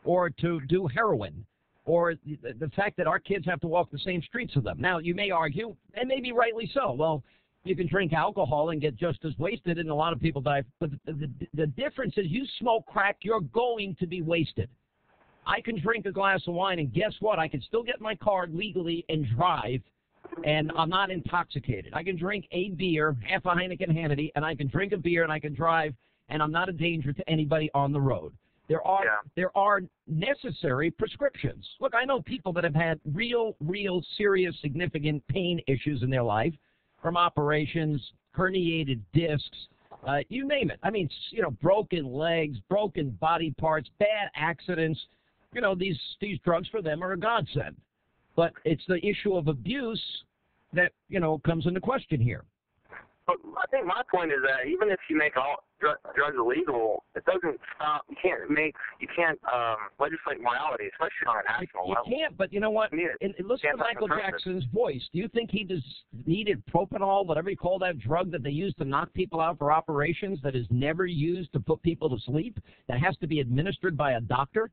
or to do heroin, or the fact that our kids have to walk the same streets with them. Now, you may argue, and maybe rightly so, well, you can drink alcohol and get just as wasted, and a lot of people die. But the difference is you smoke crack, you're going to be wasted. I can drink a glass of wine, and guess what? I can still get my car legally and drive, and I'm not intoxicated. I can drink a beer, half a Heineken Hannity, and I can drink a beer, and I can drive, and I'm not a danger to anybody on the road. There are necessary prescriptions. Look, I know people that have had real, serious, significant pain issues in their life, from operations, herniated discs, you name it. I mean, broken legs, broken body parts, bad accidents. These drugs for them are a godsend. But it's the issue of abuse that, comes into question here. But I think my point is that even if you make all drugs illegal, it doesn't stop. You can't legislate morality, especially on a national level. You can't, but you know what? Listen to Michael Jackson's voice. Do you think he needed propanol, whatever you call that drug that they use to knock people out for operations, that is never used to put people to sleep, that has to be administered by a doctor?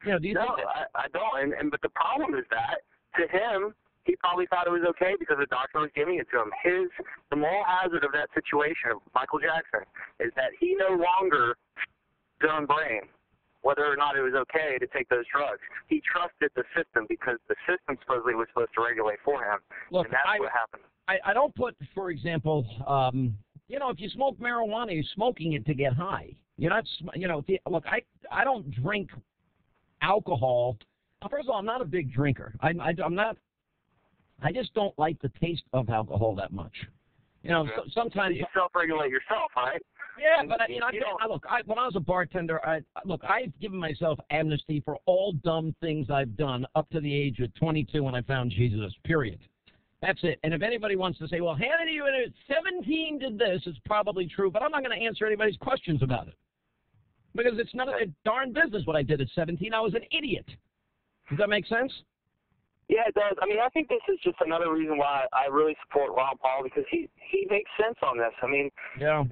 Do you think that? I don't. But the problem is that, to him, he probably thought it was okay because the doctor was giving it to him. The moral hazard of that situation, of Michael Jackson, is that he no longer his own brain, whether or not it was okay to take those drugs. He trusted the system because the system supposedly was supposed to regulate for him. Look, and that's what happened. I don't put, for example, if you smoke marijuana, you're smoking it to get high. You're not, look, I don't drink alcohol. First of all, I'm not a big drinker. I'm not. I just don't like the taste of alcohol that much. Sometimes you self-regulate yourself, right? Yeah, but when I was a bartender, I've given myself amnesty for all dumb things I've done up to the age of 22 when I found Jesus. Period. That's it. And if anybody wants to say, well, Hannity, you at 17 did this, it's probably true, but I'm not going to answer anybody's questions about it because it's none of their darn business what I did at 17. I was an idiot. Does that make sense? Yeah, it does. I mean, I think this is just another reason why I really support Ron Paul, because he makes sense on this. I mean, I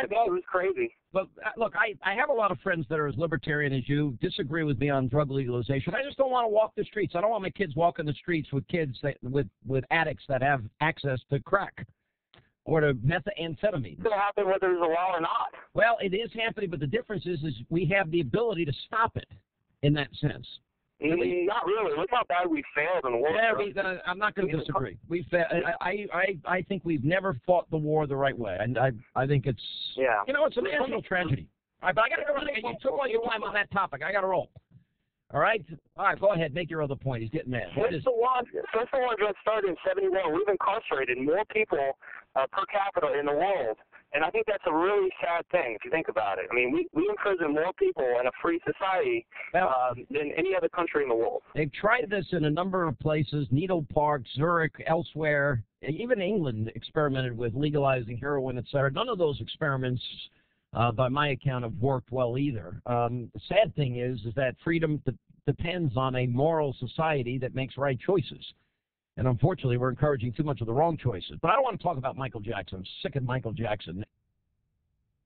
think it was crazy. But look, I have a lot of friends that are as libertarian as you, disagree with me on drug legalization. I just don't want to walk the streets. I don't want my kids walking the streets with kids with addicts that have access to crack or to methamphetamine. It's going to happen whether there's a law or not. Well, it is happening, but the difference is we have the ability to stop it in that sense. Not really. Look how bad we failed in war. Yeah, I'm not going to disagree. I think we've never fought the war the right way, and I think it's it's a national tragedy. All right, but I got to go. You took all your time on that topic. I got to roll. All right, go ahead. Make your other point. He's getting mad. Since the war drug started in '71, we've incarcerated more people per capita in the world. And I think that's a really sad thing if you think about it. I mean, we imprison more people in a free society than any other country in the world. They've tried this in a number of places, Needle Park, Zurich, elsewhere. Even England experimented with legalizing heroin, et cetera. None of those experiments, by my account, have worked well either. The sad thing is that freedom depends on a moral society that makes right choices. And unfortunately, we're encouraging too much of the wrong choices. But I don't want to talk about Michael Jackson. I'm sick of Michael Jackson.